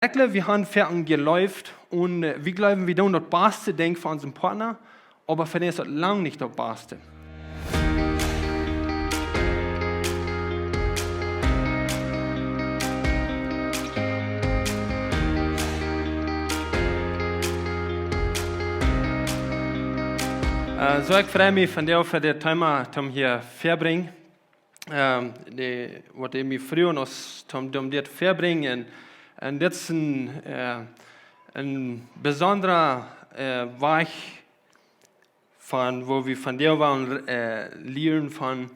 Wir haben Ferien geläuft und wir glauben, wir tun das Beste denken für unseren Partner, aber für den ist das lange nicht das Beste. So ich freue mich von dir für den Thema, hier verbringen. Wat ik me vroeg om dit verbringen. En dit is een bijzondere Weg van wo wir von dir waren leren van.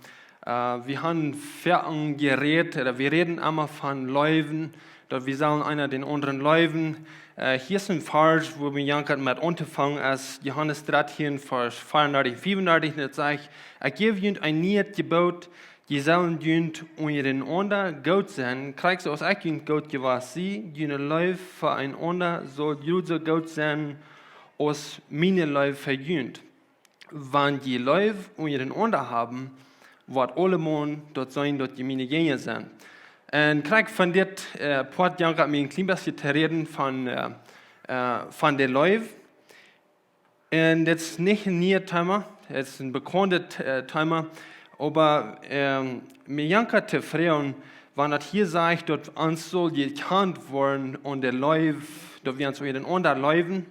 Wir haben Ferien geredet, oder wir reden immer von Läufen, dass wir sollen einer den anderen Läufen. Hier ist ein Vers, wo wir jankert mit angefangen als Johannes 13, Vers 34, 35, das sagt, ich gebe euch ein neues Gebot, die sollen jünt untereinander gut sein, kriegst du aus ich jünt gut gewass sie, jüne Läufe füreinander soll jüt so gut sein, aus meine Läufe verjünt. Wenn die Läufe untereinander haben, wird alle Mann dort sein, dort die meine Gänge sind. Und krieg von dit Port jankert mir ein klein bisschen zu reden von der Läufe. Und das ist nicht ein neues Thema, das ist ein bekanntes Thema. Aber mir jankert zu fragen, wenn das hier sagt, dass uns soll gekannt worden und der Läufe, dass wir uns untereinander läufen,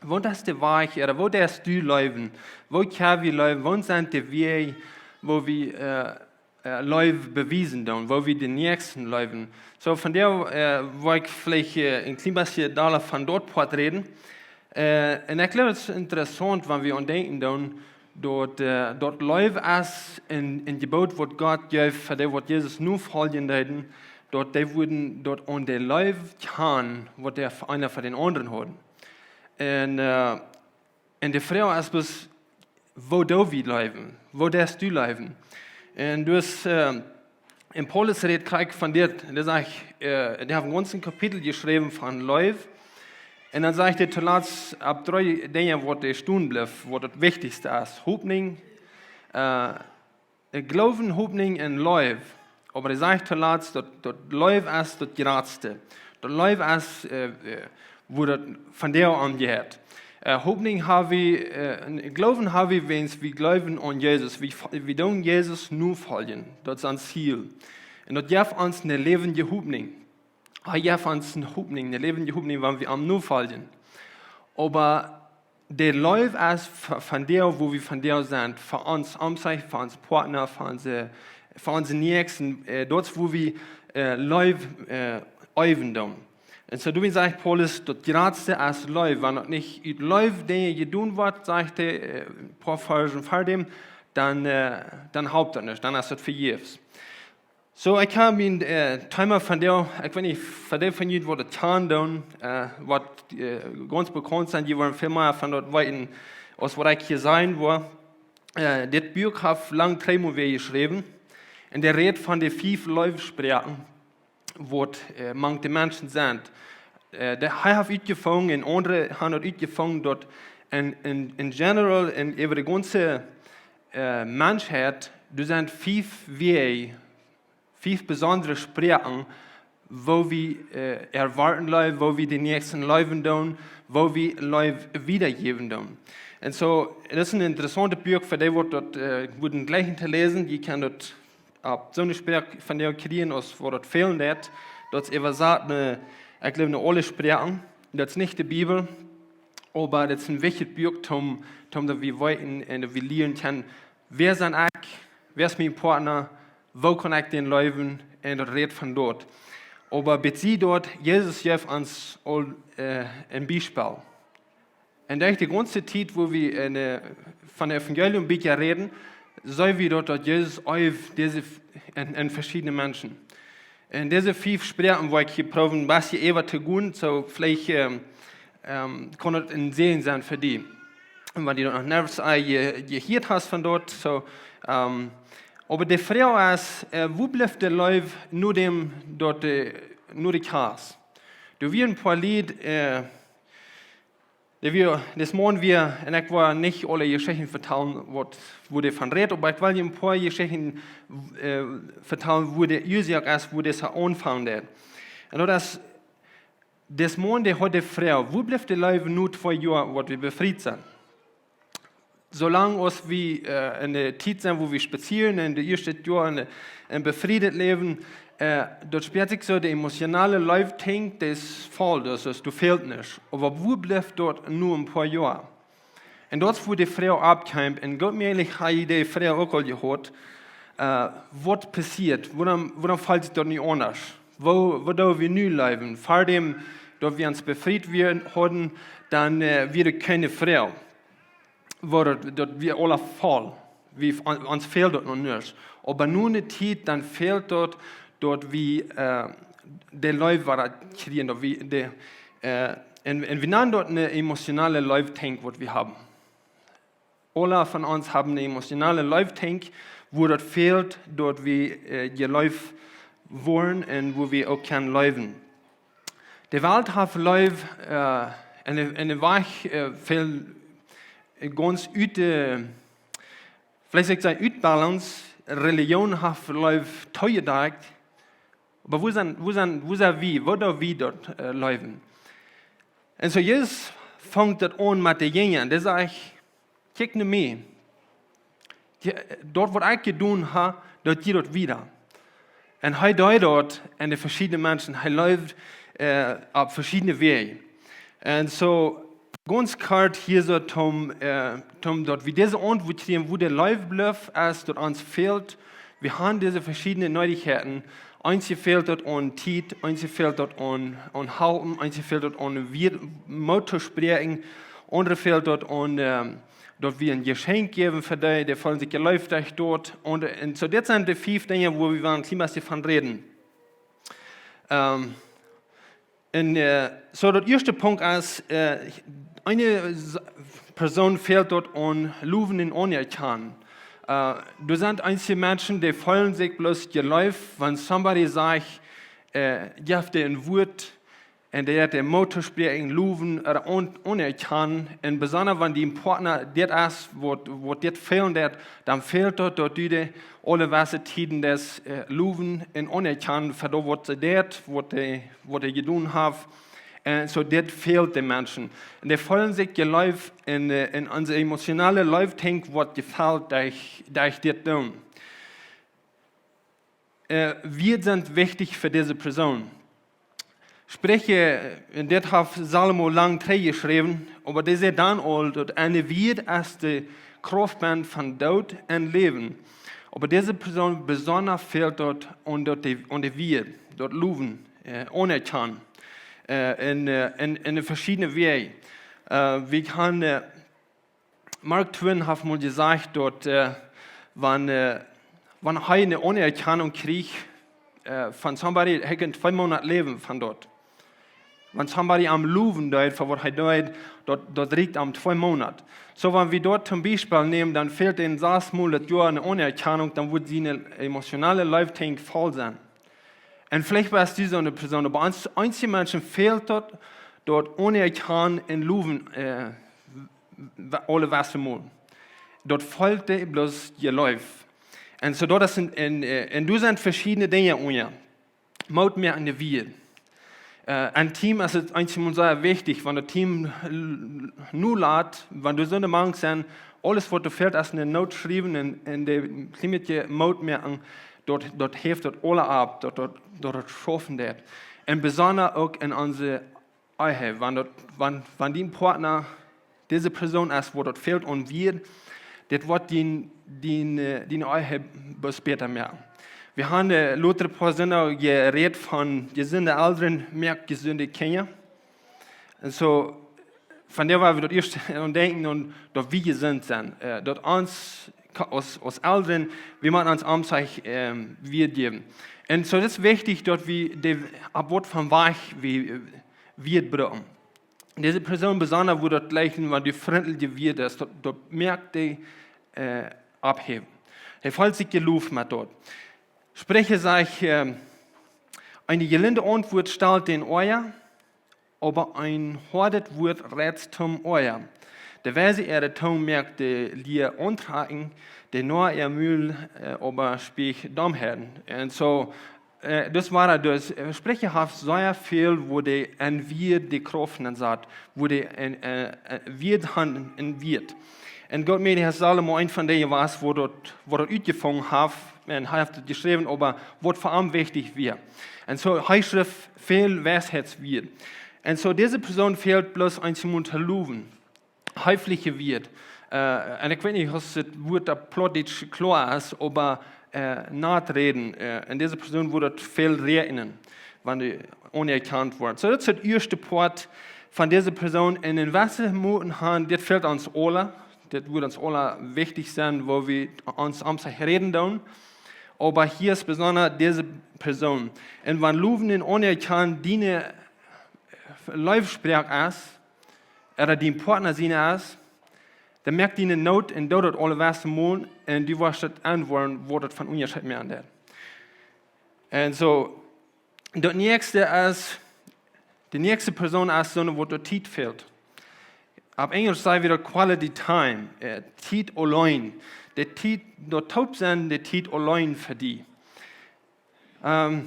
wo das der Weg, oder wo das du läufen, wo können wir läufen, wo sind die Wege, wo wir Läufe bewiesen haben, wo wir den nächsten läufen. So von der wollte ich vielleicht ein klein bisschen von dort reden. Und ich glaube, es ist interessant, wenn wir an denken, dort läuft es in Gebot, was Gott gibt, für das, was Jesus nur folgen hat, dort die wurden dort an der Läufe kann, was der einer für den anderen hat. Und die Frage ist bis, wo du wir laufen, wo darfst du laufen? Und du hast in Paulus redet krieg von dir, der sagt, der hat einen ganzen Kapitel geschrieben von Läufe. Und dann sagt er zuletzt, ab 3 Dinge, was der Stunde bleibt, was das Wichtigste ist. Hoffnung, Glauben, Hoffnung und Läufe. Aber er sagt zuletzt, dass Läufe ist das Geradste. Das Läufe ist, wo das von der angehört. Hoffnung haben wir, Glauben haben wir, wenn wir glauben an Jesus. Wir tun Jesus nur folgen. Das ist ein Ziel. Und das gibt uns eine lebende Hoffnung. Er gibt uns eine Hoffnung, eine lebende Hoffnung, wenn wir am nur folgen. Aber der Läufe ist von der, wo wir von der sind, für uns Amtszeit, für uns Partner, für unsere Nächsten, dort, wo wir Läufe üben. Und so, du sagst, Paulus, das Geradste ist Läufe. Wenn das nicht Läufe, die tun wird, sagt er, ein paar Versen vor dem, dann haupt das nicht, dann ist das vergebens. So, ich habe mir ein Thema von der, ich weiß nicht, von der von Ihnen, wo das tun, was ganz bekannt sind, die wollen viel mehr von dort weiten, aus was ich hier sein war. Das Buch hat lang 3 Monate geschrieben, und der redet von den 5 Läufsprachen, wo manche Menschen sind. Der hat uitgefangen, und andere haben uitgefangen, dort in general, über die ganze Menschheit, du sind 5 Wege, 5 besondere Sprachen, wo wir erwarten Leute, wo wir die nächsten Läufen tun, wo wir Leute wiedergeben tun. Und so, das ist ein interessantes Buch, für die wird dort guten gleichen zu lesen, die kann dort ab so eine Sprache von der kriegen, aus wo dort fehlen wird. Dort ist übersagt ich glaube, eine alle Sprachen. Das ist nicht die Bibel, aber das ist ein wichtiges Buch, dass wir weiten und wir lernen können, wer sind ich, wer ist mein Partner, wo kann ich den laufen, und das redet von dort. Aber bezieht dort, Jesus gibt uns ein Beispiel. Und durch die ganze Zeit, wo wir von der Evangelium reden, sehen wir dort, dass Jesus auf diese in verschiedene Menschen. Und diese 5 Sprachen, wo ich hier probieren, was hier ever zu tun, so vielleicht kann das ein Sehen sein für die. Und wenn die noch nervös gehört hast von dort, so, aber die Frage ist, wo bleibt der Läufe nur die Chaos? Du wirst ein paar Lied, das morgen wir, und ich war nicht alle Geschichten vertellen, wo der von redet, aber ich will ein paar Geschichten vertellen, wo der Usiak ist, wo das anfangen wird. Und das des Monde hat die Frau, wo bleibt die Leben nur 2 Jahre, wo wir befreit sind? Solange uns wir in der Zeit sind, wo wir spazieren, in den ersten Jahren ein befriedet leben, dort spielt sich so der emotionale Leben, das fällt, also du fehlt nicht. Aber wo bleibt dort nur ein paar Jahre? Und dort, wo die Frau abkommt, und Gott mir eigentlich hat die Frau auch gehört, was passiert, warum fällt es dort nicht anders? Wo da wir nu leben, vor dem, dass wir uns befreit werden, dann wird keine Frau. Dort wir alle fall, uns fehlt dort noch nichts. Aber nur eine Zeit, dann fehlt dort wie der Leib war kriegen, und wir nennen dort eine emotionale Leib-Tank, was wir haben. Alle von uns haben eine emotionale Leib-Tank, wo dort fehlt, dort wir ihr Leib wollen und wo wir auch können leben. Die Welt hat Leib eine Weich viel ganz vielleicht ich sagen, Balance. Religion hat Leib teuer gedacht. Aber wo sind wir? Wo da wir dort leben? Und so jetzt fängt das an mit den Jüngern. Der sagt, kijk nicht mehr. Dort, was ich getan habe, dort geht dort wieder. Und er dort und die verschiedenen Menschen, er läuft auf verschiedene Wege. Und so ganz klar hier so, dort wie diese Antwort kriegen, wo der Leib bleibt, als dort uns fehlt. Wir haben diese verschiedenen Neuigkeiten. Eins fehlt dort an Zeit, eins fehlt dort an Halten, eins fehlt dort an Motor sprechen, andere fehlt dort an dort wir ein Geschenk geben für die, der wollen sich geläuft dort. Und so das sind die 5 Dinge, wo wir ein bisschen davon reden. So der erste Punkt ist, eine Person fehlt dort an Löwen in Anerkannt. Du sind einige Menschen, die wollen sich bloß geläuft, wenn somebody sagt, gibt ein Wort, und der Motor sprechen, Löwen oder anerkannt. Und besonders wenn die Partner das ist, wo das fehlt, dann fehlt dort die alle Tiden des Löwen in anerkannt, für das, was sie was die getan haben. So das fehlt den Menschen. Und die wollen sich geläuft in unsere emotionale Leib-Tank, was gefällt, da ich das tun. Wir sind wichtig für diese Person. Spreche, das hat Salomo lang geschrieben, aber das ist dann all, dass eine wird als die Kraftband von Tod und Leben. Aber diese Person besonders fehlt dort und die wir, dort Löwen, anerkannt, in verschiedenen Wegen. Wir können, Mark Twain hat mal gesagt, dort, wenn er eine Anerkennung kriegt, von somebody, er kann 2 Monate leben von dort. Wenn somebody am Löwen dort, für was er dort liegt am 2 Monate. So, wenn wir dort zum Beispiel nehmen, dann fehlt in 6 Monaten eine Anerkennung, dann wird sie eine emotionale Leib-Tank voll sein. Und vielleicht war es diese eine Person, aber einige Menschen fehlt dort anerkannt in Löwen, alle Wasser mal. Dort folgt bloß ihr Läuf. Und so dort sind, du sind verschiedene Dinge unja. Maut mehr an der Wiel. Ein Team ist eigentlich sehr wichtig, wenn das Team nur lädt, wenn du so eine Meinung sind, alles, was du fehlt, ist eine Note schreiben und die klimatische Mut merken, dort hilft dort alle ab, dort schaffen das. Und besonders auch in unsere Ehe, wenn die Partner, diese Person ist, wo dort fehlt und wird, das wird die Ehe später merken. Wir haben Luther Personen geredet von gesunde Eltern, mehr gesunde Kinder. Und so, von der wir dort erst denken und dort wie gesund sind. Dort uns, als Eltern, wie man uns Anzeichen wir geben. Und so das ist wichtig, dort wie der Abort von Weich wird brauchen. Diese Person besonders, wo dort gleich, wenn die freundliche wird, dort merkt die abheben. Er fällt sich geluft mit dort. Spreche sage ich, eine gelinde Antwort stellt den Euer, aber ein hartes Wort rät zum Euer. Der Weise ihre Ton merkt die Lier antragen, der nur ihr Mühl aber sprich Domherren. Und so, das war das Sprecherhaft sehr viel, wo die en wir die Krofen sagt, wo die wird han en wird. Und Gott mir hat Salomo ein von denen was, wo dort uitgefangen hat, und hat geschrieben, aber was vor allem wichtig wird. Und so heißt es viel Weisheit wird. Und so diese Person fehlt bloß ein Simon Loven, häufliche wird. Und ich weiß nicht, was das Wort da plötzlich klar ist, aber nachreden. Und diese Person würde viel reden, wenn die unerkannt wird. So das ist der erste Part von dieser Person. Und in welchen Minuten haben, das fehlt uns alle. Das wird uns alle wichtig sein, wo wir uns am sich reden tun. Aber hier ist besonders diese Person. Und wenn Luven in unerkannt die Live-Sprech ist, oder die Partner sind ist, dann merkt die eine Not und dort alle was und die wirst das antworten, wo das von Unterschied mehr an der. Und so, die nächste Person ist so, wo der Zeit fehlt. Auf Englisch sei wieder Quality Time, Zeit allein. Der Zeit, dort taub sein, der Zeit allein für die. Einmal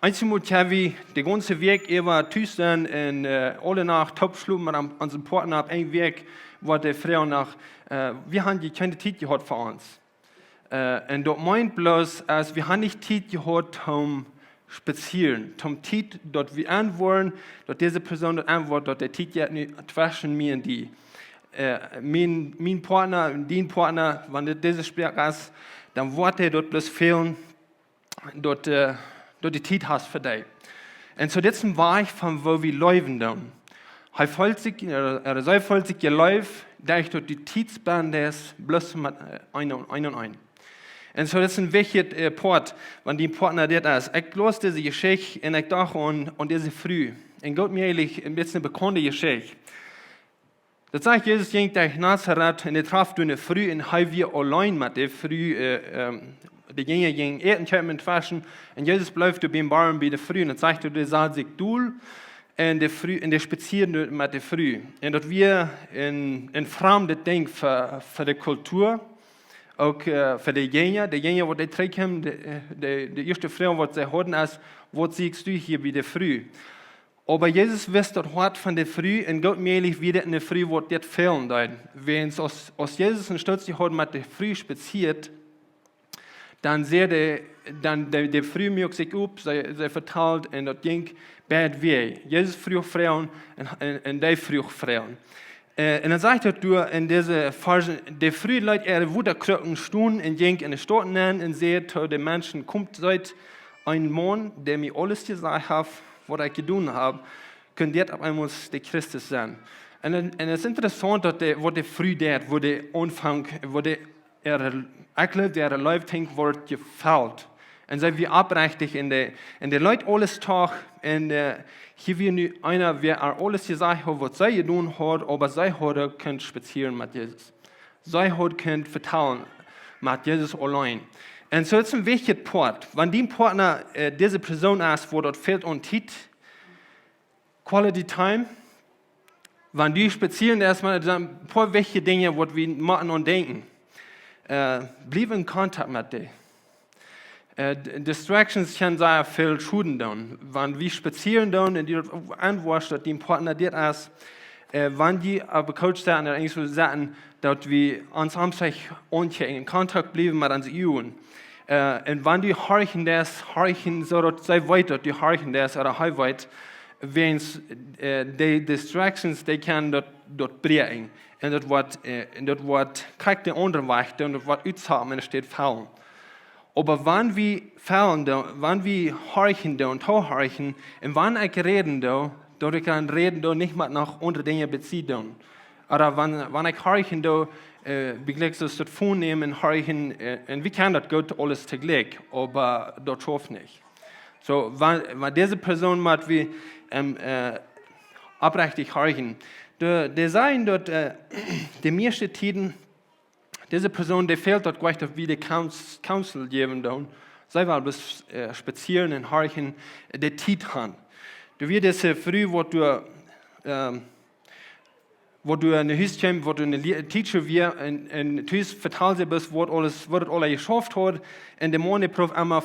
haben wir den ganzen Weg über Tüsten und alle Nacht taub schlugen mit unserem Partner auf einen Weg, wo die Frau nach, wir haben keine Zeit gehabt für uns. Und dort meint bloß, als wir haben nicht Zeit gehabt, um spazieren, um Zeit, dort wir antworten, dort diese Person dort antwortet, dort der Zeit ja nicht zwischen mir und die. Mein Partner, dein Partner, wenn diese Sprech ist, dann wird er dort bloß fehlen, dort die Zeit hast für dich. Und so das war ich von wo wir leben dann. Hij voelt zich, zij voelt zich je lijf, dat je die tijdsband is, bloß met een en een. En zo, dat is een wichtig Part, want die Partner dit is. Ik las deze geschichte en ik dacht aan deze vrouw. En God mir eigenlijk een beetje een bekende geschichte. Dat zegt Jezus ging naar Nazareth en hij traf toen een vrouw en hij weer alleen met die vrouw. Die ging eten met waschen en Jezus blijft op een barm bij de vrouw en het zegt hij, zal zich doel. En de spazieren met de vrouw. En dat we een vreemde ding voor de cultuur, ook voor de jongen wat hij trekt hem, de eerste vrouw wat zij hadden is, wat zie ik hier bij de vrouw. Aber Jesus wist dat hart van de vrouw en God meelig wieder in de vrouw wat dit fehlen deed. Wenn als Jezus een stukje had met de vrouw spaziert, dan zei de vrouw merkt zich op, zij vertelt en dat ging bad weg. Jezus vroeg vrouwen en die vroeg vrouwen. En dan zegt hij door in deze versen, de vrouw laat woederkrukken stoen en ging in de stad nemen en zei tot de mensen, komt uit een man, der mir alles gesagt hat, was ich getan habe, kunt dit op eenmaal de Christus zijn. En het is interessant dat wat de vrouw deed, wat de aanvang, wat de eigenlijk der Leibting wordt gefällt. En zij weer oprechtig en de Leute alles toch. En hier weer nu einer, wer alles gesagt hat, was zij gedaan hat, aber zij hadden kunt spazieren met Jezus. Zij hadden kunt vertellen met Jezus alleen. En zo is een wichtig Part. Wanneer die partner deze persoon is, wo dat fehlt an tijd, quality time, wanneer die spazieren, erstmal ein paar wichtige Dinge, wat we machen und denken. Blijf in contact met die. Distractions können sehr viel Schuden tun. Wenn wir spazieren tun und die antworten, dass die Partner dit ist, wenn die aber Coach sagen, dann eigentlich so sagen, dass wir uns am sich in Kontakt bleiben mit uns Jungen. Und wenn die horchen, so dass sie weiter, die horchen das oder halb weit, wenn die Distractions, die können dort bringen. Und das wird kriegt der andere Weg, und das wird uitzahmen, und es steht fallen. Aber wenn wir fallen, wenn wir horchen und horchen, und wenn ich reden, dann ich kann reden nicht mit nach andere Dinge beziehen. Oder wenn ich horchen, begleich das vornehmen, horchen, und wie kann das gut alles zugleich, aber das schafft nicht. So, wenn diese Person mit wie abrechtig horchen, die sagen dort, die meisten Tiden, diese Person, die fehlt dort gleich, wie die Counsel geben, sie war bis spazieren und horchen, die Zeit haben. Du wirst diese früh, wo du eine Hüst kommst, wo du eine Teacher wirst, und du verteilst dir, was alles geschafft hat, und der Mann prüft einmal,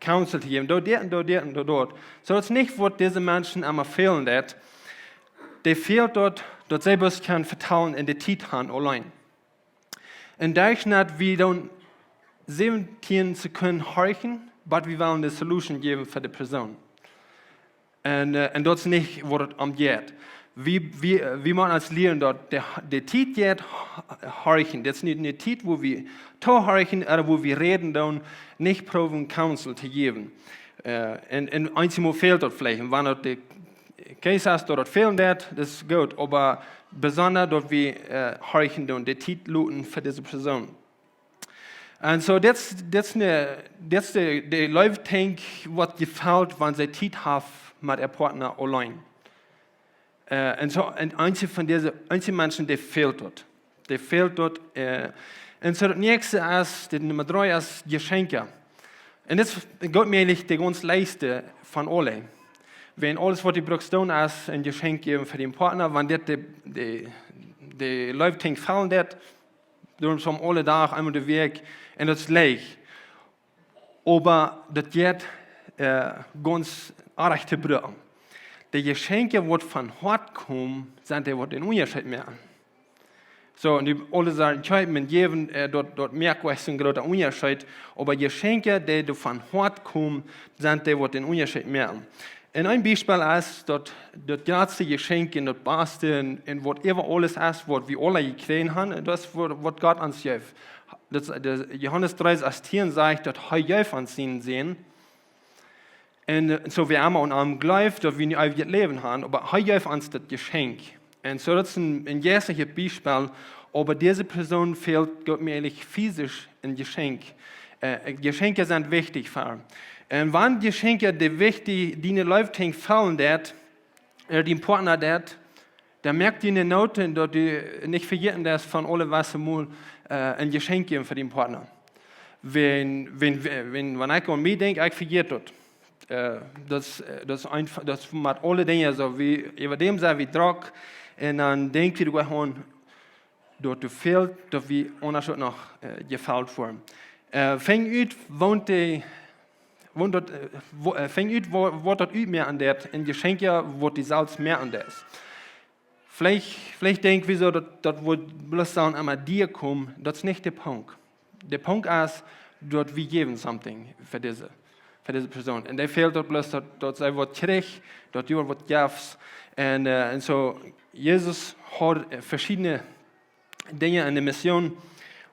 Counsel zu geben, dort und dort. So dass nicht, wo diese Menschen einmal fehlen, die fehlt dort sie bloß können vertrauen in die Titan allein. Und dadurch nicht, wie dann 17 zu können horchen, aber wir wollen die Solution geben für die Person. Und dort ist nicht, wo das geht. Wie man als Lehrer dort, die Zeit geht, horchen. Das ist nicht eine Zeit, wo wir horchen, oder wo wir reden, dann nicht proben, Counsel zu geben. Und einmal fehlt dort vielleicht. Wenn dort die Case hast, dort fehlen das ist gut. Aber besonders dort wir horchen, dann die Zeit looten für diese Person. Und so, das ist die Leute denken, was gefällt, wenn sie Zeit haben mit ihrem Partner allein. Und einige von diesen Menschen, die fehlt dort. Und so das nächste ist, die Nummer 3 ist Geschenke. Und das geht mir eigentlich die ganz leichte von allen. Wenn alles, was die brauchst, ist, ein Geschenk geben für den Partner, wenn die Leute denken, fallen das, dann sind alle Tag einmal den Weg, und das ist leicht. Aber das geht ganz arg zu brauchen. Die Geschenke, die von Hort kommen, sind die, die den Unterschied machen. So, und die alle sagen, ich mit jedem, dort merkt man einen großen Unterschied. Aber Geschenke, die von Hort kommen, sind die, die den Unterschied machen. Und ein Beispiel ist, dass das ganze Geschenk in das Beste, in whatever alles ist, was wir alle gekriegt haben, das ist, was Gott uns gibt. Johannes 3,18 sagt, dass er Gott uns sehen. Und so wir haben an einem Glauben, dass wir nicht ein Leben haben, aber er gibt uns das Geschenk. Und so das ist ein jährliches Beispiel, aber diese Person fehlt Gott mir ehrlich physisch ein Geschenk. Geschenke sind wichtig für. Und wenn Geschenke die wichtig, die Leute fallen, die Partner, dann merkt die eine Note, dass die nicht vergessen, dass von alle was mal ein Geschenk geben für den Partner. Wenn ich an mich denke, ich vergesse das. Das macht alle Dinge so, wie über dem sei wie Druck, und dann denkt ihr gewoon, dass du fehlt, dass wir anders noch gefällt worden. Fängt an, wo das mehr an der, in Geschenke, wo die Salz mehr an der ist. Vielleicht denkt wir so, dass wo bloß sagen, einmal dir kommen, das ist nicht der Punkt. Der Punkt ist, dass wir geben something für diese Person. Und der fehlt dort bloß, dass sie was kriegt, dass du was gibst. Und so, Jesus hat verschiedene Dinge in der Mission.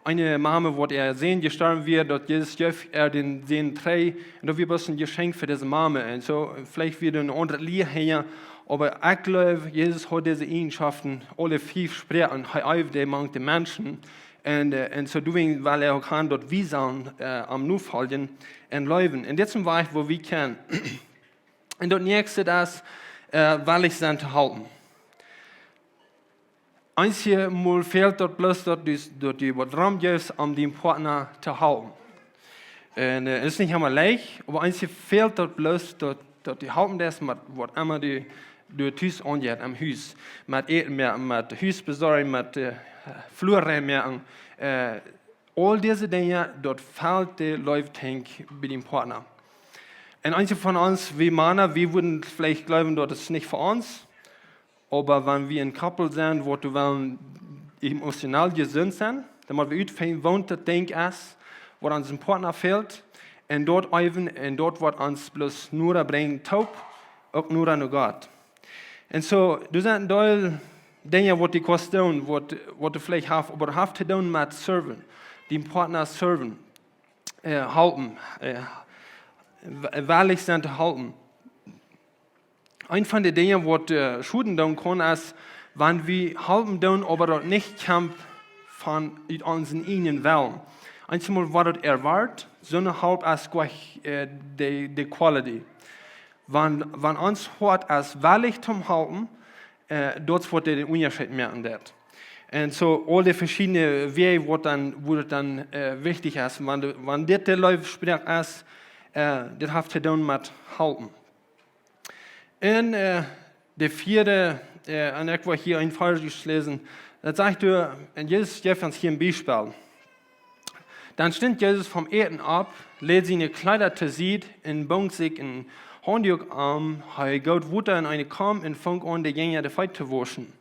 Eine Mama, wo sehen gestorben wird, dass Jesus den sehen trägt, und da wir bloß ein Geschenk für diese Mama. Und so, vielleicht wird eine andere Lied hier, aber ich glaube, Jesus hat diese Eigenschaften, alle 5 sprechen, er der mangt die Menschen. Und so tun, weil auch kann dort wie sein, am Nufallen und leben. Und das ist ein Weg, wo wir können. Und das nächste ist, weil ich es zu halten. Einmal fehlt dort bloß, dass die Raum gibt, um den Partner zu halten. Und es ist nicht immer leicht, aber einmal fehlt dort bloß, dass die halten das, was immer die Hüs angeht, am Hüs. Mit Eten mehr, mit Hüs besorgen, mit Flur mehr. All diese Dinge, dort fehlt die Leute bei dem Partner. Und einige von uns, wie Männer, wir würden vielleicht glauben, das ist nicht für uns. Aber wenn wir ein Couple sind, wo wir emotional gesund sind, dann müssen wir utfinden, wo das Ding ist, wo uns ein Partner fehlt, und dort üben, und dort wird uns bloß nur bringen, taub, auch nur an Gott. Und so, das sind Dinge, die kosten, was du vielleicht hast, aber du hast zu tun mit serven, den Partner serven, halten, wahrlich sind zu halten. Ein von den Dingen, was Schuden tun kann, ist, wenn wir halten tun, aber dort nicht kämpfen von unseren eigenen Willen. Einmal, was dort erwartet, sondern halb als gleich die Qualität. Wenn uns hört, als wahrlich zum Halten, dort wird der Unterschied merken. Und so, alle verschiedenen Wege, wo dann wichtig ist. Wenn das der Leute spricht, ist, das hat zu tun mit Halten. Und der 4. Und ich wollte hier ein Vers lesen, da sagt er, und Jesus gibt uns hier ein Beispiel. Dann stimmt Jesus vom Erden ab, lädt seine Kleider zu Seite, und bringt sich in Handjuk an, er geht weiter in eine Kam und fängt an, die Jünger die Feit zu waschen.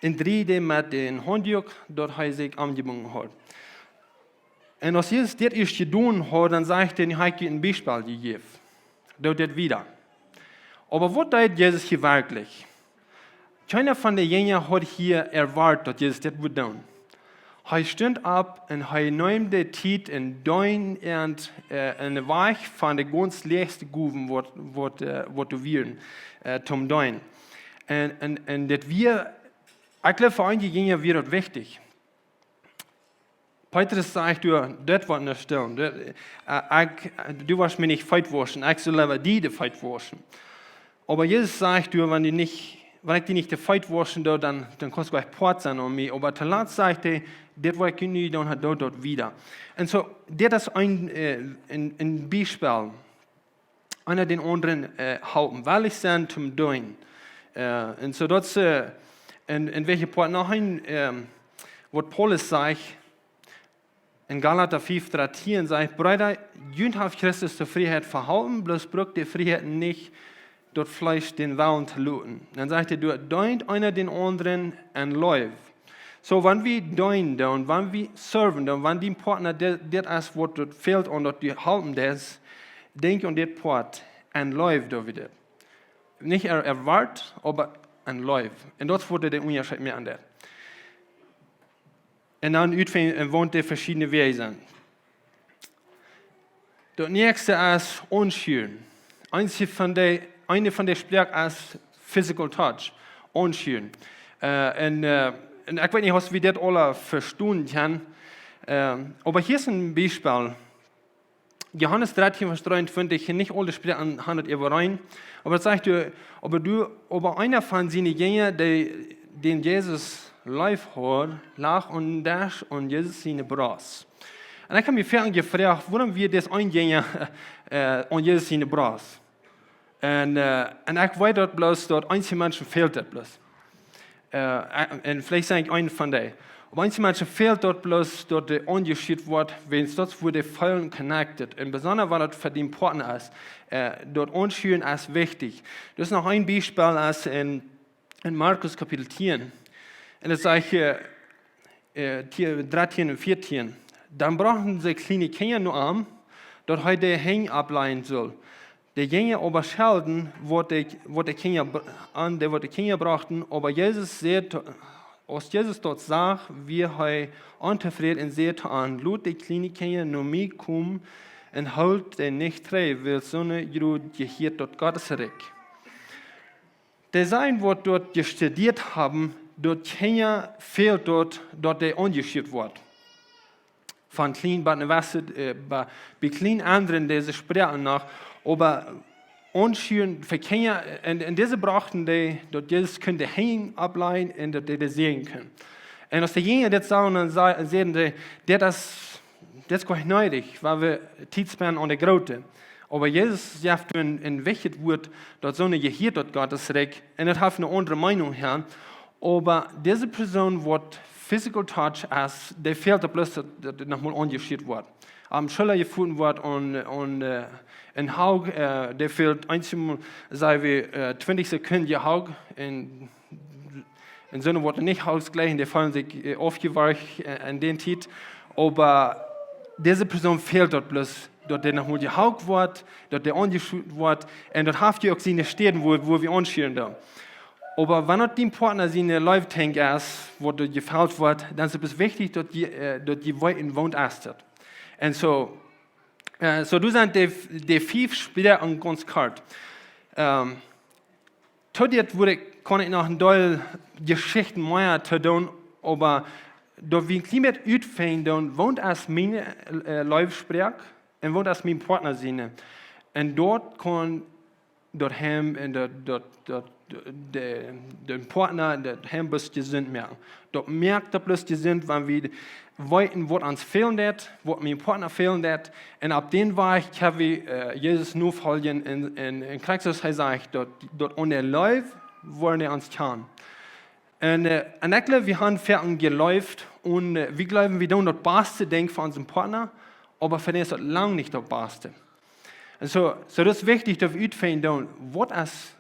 In 3D mit den Handjuk, dort er sich angebunden hat. Und als Jesus das erst getan hat, dann sagt er, ich habe ein Beispiel gegeben. Dort das wieder. Aber was tut Jesus hier wirklich? Keiner von den Jüngern hat hier erwartet, dass Jesus das wird tun. Er stand ab und er nahm die Zeit und dein und eine Weich von der ganz letzten Guben, was du wirst, zum dein. Und das wir, ich glaube, für einige Jünger wird das wichtig. Petrus sagt, das war nicht stimmt. Du wirst mir nicht Feit waschen, ich soll aber die Feit waschen. Aber Jesus sagt, wenn ich die nicht die Feit waschen, dann kannst du gleich Port sein an mich. Aber Talat sagt er, das war ich nicht, dann hat dort wieder. Und so, das ist ein Beispiel. Einer den anderen halten, weil ich sind zum Tun. Und so, das in welche Port nachher, was Paulus sagt, in Galater 5,13 sagt, Brüder, jünd auf Christus die Freiheit verhalten, bloß braucht die Freiheit nicht, dort Fleisch den Willen zu luten. Dann sagt er, du deint einer den anderen und läuft. So, wenn wir deinen, wenn wir serven, wenn die Partner das ist, was dort fehlt und dort die halten das, denke an den Part und läuft da wieder. Nicht erwartet, aber und läuft. Und dort wurde der Unterschied mehr an der. Und dann wohnt der verschiedene Wesen. Das nächste ist unschön. Eine von der Sprachen ist Physical Touch. Unschön. Und ich weiß nicht, ob wir das alle verstehen können. Aber hier ist ein Beispiel. Johannes 13, Vers 23, nicht alle Sprachen handelt über rein. Aber es sagt, aber einer von seinen Jüngern, den Jesus live hat, lag und das und Jesus seine Bras. Und ich habe mich vorhin gefragt, warum wir das eingehen und Jesus seine Bras. Und ich weiß dort bloß, dort einzelne Menschen fehlt das bloß. Und vielleicht sage ich einen von denen. Aber einzelne Menschen fehlt dort bloß, dort der Unterschied wird, wenn es dort wurde voll connected. Und besonders, weil das für den Partner ist, dort unschön ist wichtig. Das ist noch ein Beispiel als in Markus Kapitel 10. Und das sage ich 13 und 14. Dann brauchen sie kleine Kinder nur an, dort heute der Häng ableihen soll. Die Jünger aber schelten, was die Kinder brachten, aber Jesus sagt, als Jesus dort sagt, wir haben unzufrieden und sagt an, lud die kleinen Kinder nur mich kommen und holt den nicht treu, weil so eine Jud hier dort Gottes Reich. Die sein, was dort studiert haben, dort Kinder fehlt dort der Unterschied wird. Von kleinen bei kleinen anderen, die sprechen nach, aber unschön für Kinder, und diese brauchten die, dort Jesus könnte hängen, ableihen, und dort die sehen können. Und als die Jünger das sagen, dann sagen die, das ist gar nicht nötig, weil wir Tidsperren an der Grote. Aber Jesus sagt, in welches Wort dort so eine Gehirn dort Gottes Reich, und das hat eine andere Meinung her. Aber diese Person wird Physical Touch als, der fehlt da bloß, dass nochmal angeschieden wird. Am Schüler gefunden wird und in Haug, der fehlt einmal, sagen wir, 20 Sekunden Haug, in Sinne wird nicht ausgleichen, der fallen sich aufgeweicht in den Tit. Aber diese Person fehlt dort bloß, dort der nochmal gehaugt wird, dort der angeschieden wird, und dort habt ihr auch seine Städte, wo wir anschieden da. Aber wenn die Partner seine Live-Tank ist, wo dort gefällt wird, dann ist es wichtig, dass die weiten wohnt erst. Und so du sind die 5 Spieler an ganz kart. Todiert kann ich noch ein Teil Geschichten mehr tun, aber da wir Klima utfängt, dann wohnt als meine Live-Sprech und wohnt als mein Partner sein. Und dort kann dort hem und der Partner, der hem bloß gesund merken. Dort merkt er bloß gesund, wenn wir wollten, was uns fehlen wird, was mein Partner fehlen wird. Und ab den war ich, habe ich Jesus nur folgen in Christus gesagt, dort ohne Läuf wollen wir uns kann. Und ich glaube, wir haben fertig geläuft und wir glauben, wir tun das Beste denken für unseren Partner, aber für den ist das lang nicht das Beste. Und so das ist wichtig, dass wir utfinden, was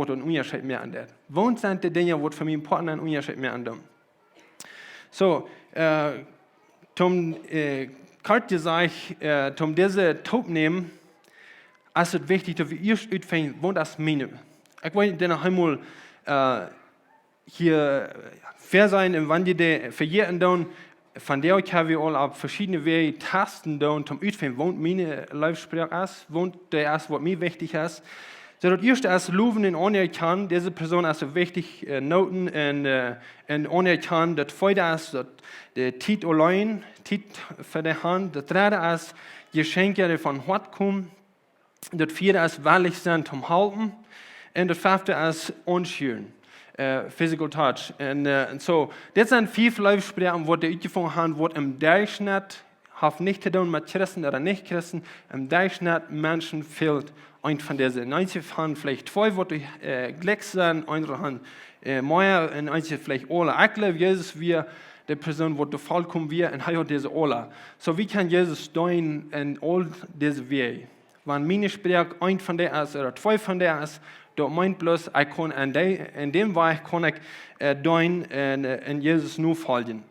einen Unterschied mehr an das. Was sind die Dinge, die für meinen Partner einen Unterschied mehr an dem? So, zum kalt gesagt, zum diese Top nehmen, ist es wichtig, dass wir erst utfinden, was das meinen. Ich wollte dann noch einmal hier fair sein, und wenn die verjährten dann, von der können wir alle auf verschiedene Wege testen, dann, um utfinden, was meine Lebenssprache ist, was der ist, was mir wichtig ist. So, das erste ist, loben und anerkennen, diese Person ist wichtig, noten und anerkennen. Das zweite ist, der Tit allein, Tit für die Hand. Das dritte ist, Geschenke, die von Gott kommen. Das vierte ist, wahrlich sein zum Halten. Und das fünfte ist, anschüren, physical touch. Und so, das sind 5 Lebenssprachen, die die angefangen haben, die im Durchschnitt, hat nicht zu tun mit Christen oder Nicht-Christen, im Durchschnitt Menschen fehlt ein von diesen. Manche haben vielleicht 2, die Glück sind, andere haben mehr, und manche vielleicht alle. Ich glaube, Jesus wir die Person, die vollkommen wir, und er hat diese alle. So, wie kann Jesus tun in all diese Wege? Wenn meine Sprache ein von der ist oder 2 von der ist, da meint bloß, ich kann in dem Weg kann ich tun in Jesus nur folgen.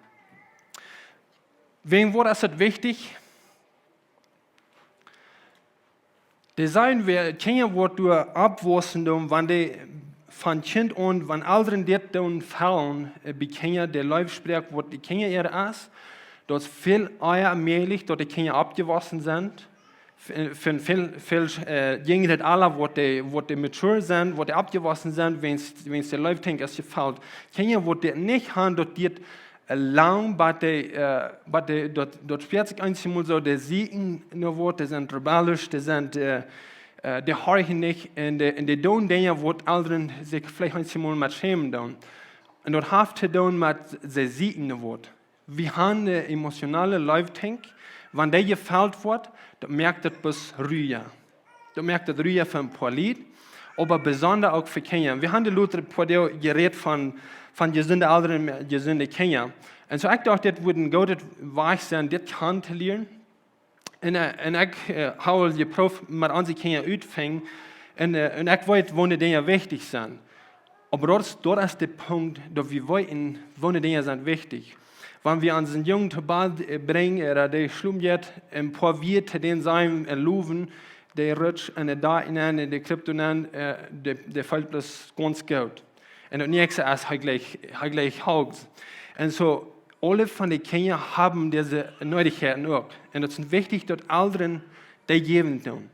Wem war das wichtig? Das sagen wir, Kinder wird durch abwachsen, wenn die von Kind an, wenn Eltern das dann fallen, bei Kindern, der Lebenssprache, wo die Kinder ihre ist, dort viel eher möglich, dass die Kinder abgewachsen sind. Für viel Dinge, die alle, wo die mature sind, wo die abgewachsen sind, wenn es der Lebenstank ist gefällt. Kinder, wo die nicht haben, dort die lang, dort spielt sich einmal so, die siegen nur Wort, die sind rebellisch, die horchen nicht, und die tun Dinge, wo die Eltern sich vielleicht einmal mit schämen tun. Und dort hat zu tun mit der siegen Wort. Wir haben eine emotionale Lebenstank, wenn der gefällt wird, dann merkt das bis Rühe. Du merkt das Rühe für ein paar Lied, aber besonders auch für Kinder. Wir haben die Leute geredet von gesunden Eltern und gesunden Kindern. Und so ich dachte, das würde ein gutes Weg sein, das kann zu lernen. Und ich habe geprüft, mit unseren Kindern ausfangen. Und ich weiß, wo die Dinge wichtig sind. Aber dort ist der Punkt, dass wir wissen, wo die Dinge sind wichtig. Wenn wir unseren Jungen zu Bad bringen, oder der schlimm wird, ein paar wir zu den sein erlauben, der rutscht und da hinein, der kriegt hinein, der fällt das ganz gut. Und das nächste ist gleich Haugs. Und so, alle von den Kindern haben diese Neuigkeiten auch. Und es ist wichtig, dass Eltern die geben tun.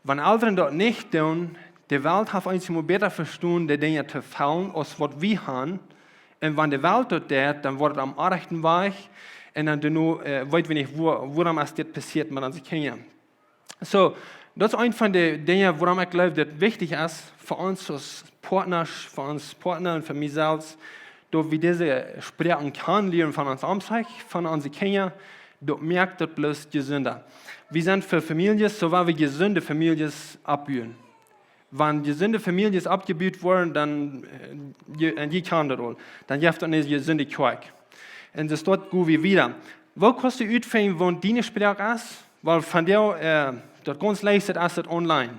Wenn Eltern das nicht tun, die Welt hat einmal besser verstanden, die Dinge zu fallen, als was wir haben. Und wenn die Welt dort ist, dann wird es am rechten Weg. Und dann weiß wir nicht, woran ist das passiert mit unseren Kindern. So, das ist ein von den Dingen, woran ich glaube, das wichtig ist für uns als Partner und für mich selbst, dass wir diese Sprachen kennenlernen von uns Amtszeit, von unseren Kindern, dort merkt das bloß gesünder. Wir sind für Familien, so weil wir gesunde Familien abbauen. Wenn gesunde Familien abgebaut werden, dann die kann das all. Dann gibt es eine gesunde Kirche. Und das dort gut wie wieder. Wo kannst du utfinden, wo deine Sprache ist? Weil von der, das ganz leicht ist das online.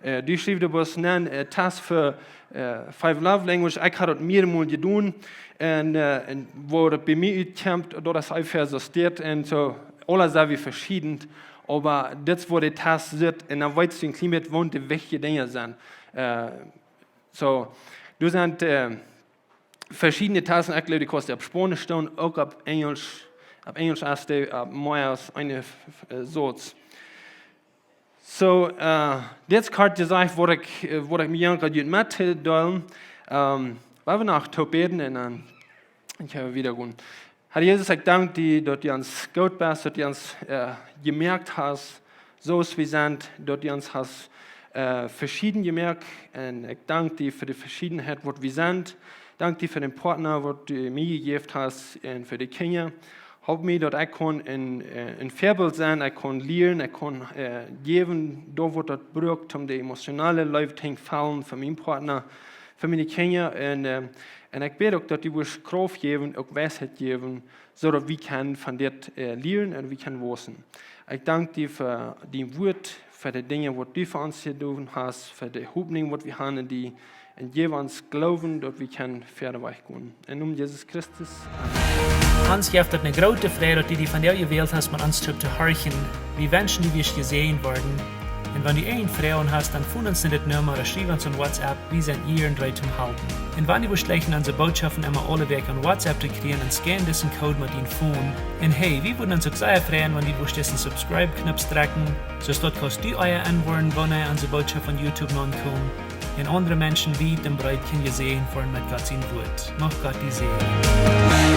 Du schreibst dir bloß einen Test für 5 Love Language. Ich habe das mehrmals getan. Und wo das bei mir utkommt, dort ist einfach so steht. Und so, alle sind wir verschieden. Aber das, wo der Test sitzt, in einem weiteren Klima wohnt, die wichtige Dinge sind. So, du sind verschiedene Tests, ich glaube, die kosten ab Spanisch, auch ab Englisch ist die, ab Meyers, eine Sorts. So, jetzt kann ich sagen, wo ich mir gerade mitteilen, weil wir nach Tobeten und dann, ich habe wieder gehen. Herr Jesus, ich danke dir, dass du uns gut bist, dass du uns gemerkt hast, so wie wir sind, dass du uns hast verschieden gemerkt. Und ich danke dir für die Verschiedenheit, wo wir sind. Danke dir für den Partner, den du mir gegeben hast, und für die Kinder. Help mir, dass ich ein Vorbild sein, ich kann lernen, ich kann geben, da wo das braucht, um die emotionale Lebenting fallen von meinem Partner. für meine Kinder. En ik weet ook dat die ons kracht geven, ook wijsheid geven, zodat we kan van dit leren en we kan wozen. Ik dank die voor die woord, voor de dingen wat du voor ons gedaan hast, voor de hoopning wat we hebben die en geef ons geloven dat we kan verder weggaan. In naam Jesus Christus. Amen. Hans geeft het een grote vrede dat die van jou gewählt hast, met ons te horchen, wie Menschen, die wir gesehen worden. Und wenn du einen Frauen hast, dann fund uns in das Nummer oder schreib uns an WhatsApp, wir sind hier und drei zum Halten. Und wenn du schlechten unsere Botschaften immer alle weg an WhatsApp zu kriegen, dann scan diesen Code mit deinem Phone. Und hey, wir würden uns auch sehr freuen, wenn du diesen Subscribe-Knopf drücken, so dort kannst du euer Antworten, wenn ihr unsere Botschaft von YouTube noch kommt. Und andere Menschen wie den Breit können sehen, vor mit Gott sein Wort. Mach Gott die Segen.